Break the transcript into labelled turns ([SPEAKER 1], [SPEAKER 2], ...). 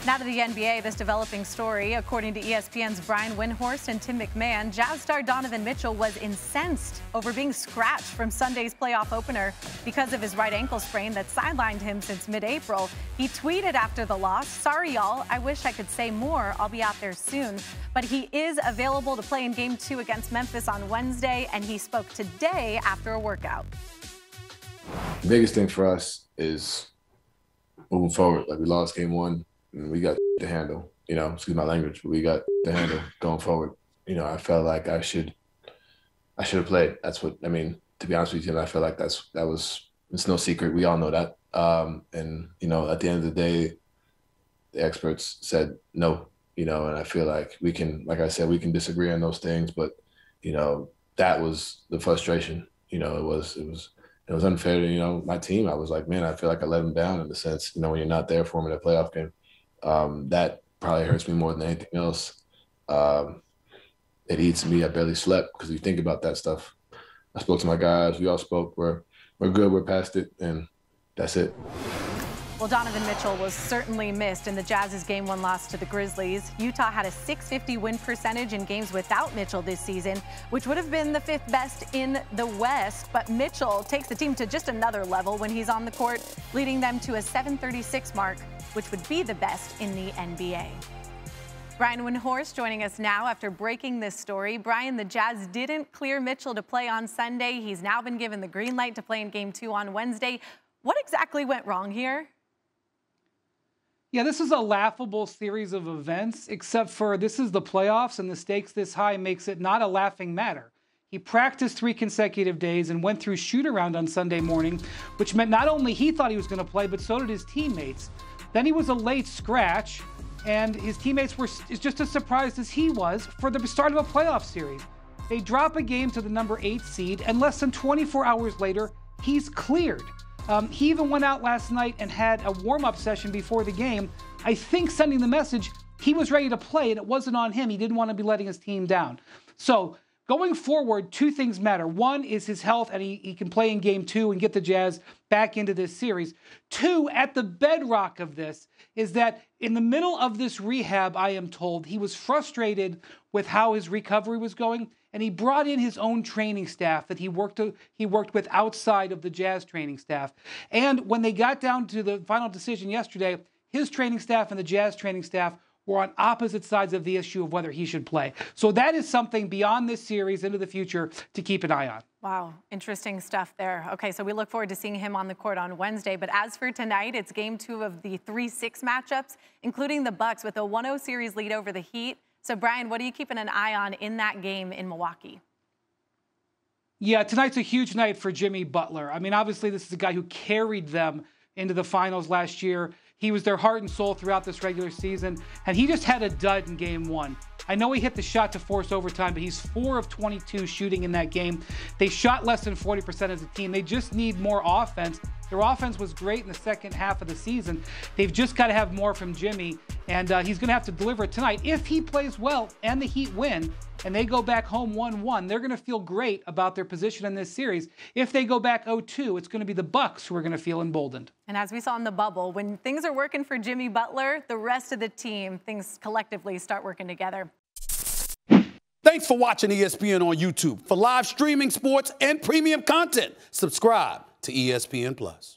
[SPEAKER 1] Now to the NBA, this developing story. According to ESPN's Brian Windhorst and Tim McMahon, Jazz star Donovan Mitchell was incensed over being scratched from Sunday's playoff opener because of his right ankle sprain that sidelined him since mid-April. He tweeted after the loss, "Sorry, y'all. I wish I could say more. I'll be out there soon." But he is available to play in Game 2 against Memphis on Wednesday, and he spoke today after a workout.
[SPEAKER 2] The biggest thing for us is moving forward. Like, we lost Game 1. And we got to handle, excuse my language, but we got to handle going forward. I felt like I should have played. That's what, to be honest with you, I feel like it's no secret. We all know that. And at the end of the day, the experts said no, and I feel like we can, like I said, we can disagree on those things, but, that was the frustration. It was unfair to, my team. I was like, man, I feel like I let them down in the sense, when you're not there for them in a playoff game. That probably hurts me more than anything else. It eats me. I barely slept because you think about that stuff. I spoke to my guys. We all spoke. We're good. We're past it, and that's it.
[SPEAKER 1] Well, Donovan Mitchell was certainly missed in the Jazz's Game 1 loss to the Grizzlies. Utah had a .650 win percentage in games without Mitchell this season, which would have been the 5th best in the West. But Mitchell takes the team to just another level when he's on the court, leading them to a .736 mark, which would be the best in the NBA. Brian Windhorst joining us now after breaking this story. Brian, the Jazz didn't clear Mitchell to play on Sunday. He's now been given the green light to play in Game 2 on Wednesday. What exactly went wrong here?
[SPEAKER 3] Yeah, this is a laughable series of events, except for this is the playoffs, and the stakes this high makes it not a laughing matter. He practiced 3 consecutive days and went through shoot-around on Sunday morning, which meant not only he thought he was going to play, but so did his teammates. Then he was a late scratch, and his teammates were just as surprised as he was for the start of a playoff series. They drop a game to the number 8 seed, and less than 24 hours later, he's cleared. He even went out last night and had a warm-up session before the game, I think sending the message he was ready to play, and it wasn't on him. He didn't want to be letting his team down. So going forward, 2 things matter. One is his health, and he can play in Game 2 and get the Jazz back into this series. 2, at the bedrock of this, is that in the middle of this rehab, I am told, he was frustrated with how his recovery was going, and he brought in his own training staff that he worked with outside of the Jazz training staff. And when they got down to the final decision yesterday, his training staff and the Jazz training staff were on opposite sides of the issue of whether he should play. So that is something beyond this series into the future to keep an eye on.
[SPEAKER 1] Wow, interesting stuff there. Okay, so we look forward to seeing him on the court on Wednesday. But as for tonight, it's Game 2 of the 3-6 matchups, including the Bucks with a 1-0 series lead over the Heat. So, Brian, what are you keeping an eye on in that game in Milwaukee?
[SPEAKER 3] Yeah, tonight's a huge night for Jimmy Butler. Obviously, this is a guy who carried them into the finals last year. He was their heart and soul throughout this regular season, and he just had a dud in Game 1. I know he hit the shot to force overtime, but he's 4 of 22 shooting in that game. They shot less than 40% as a team. They just need more offense. Their offense was great in the second half of the season. They've just got to have more from Jimmy, and he's going to have to deliver it tonight. If he plays well and the Heat win, and they go back home 1-1, they're going to feel great about their position in this series. If they go back 0-2, it's going to be the Bucks who are going to feel emboldened.
[SPEAKER 1] And as we saw in the bubble, when things are working for Jimmy Butler, the rest of the team, things collectively start working together.
[SPEAKER 4] Thanks for watching ESPN on YouTube. For live streaming, sports, and premium content, subscribe to ESPN+.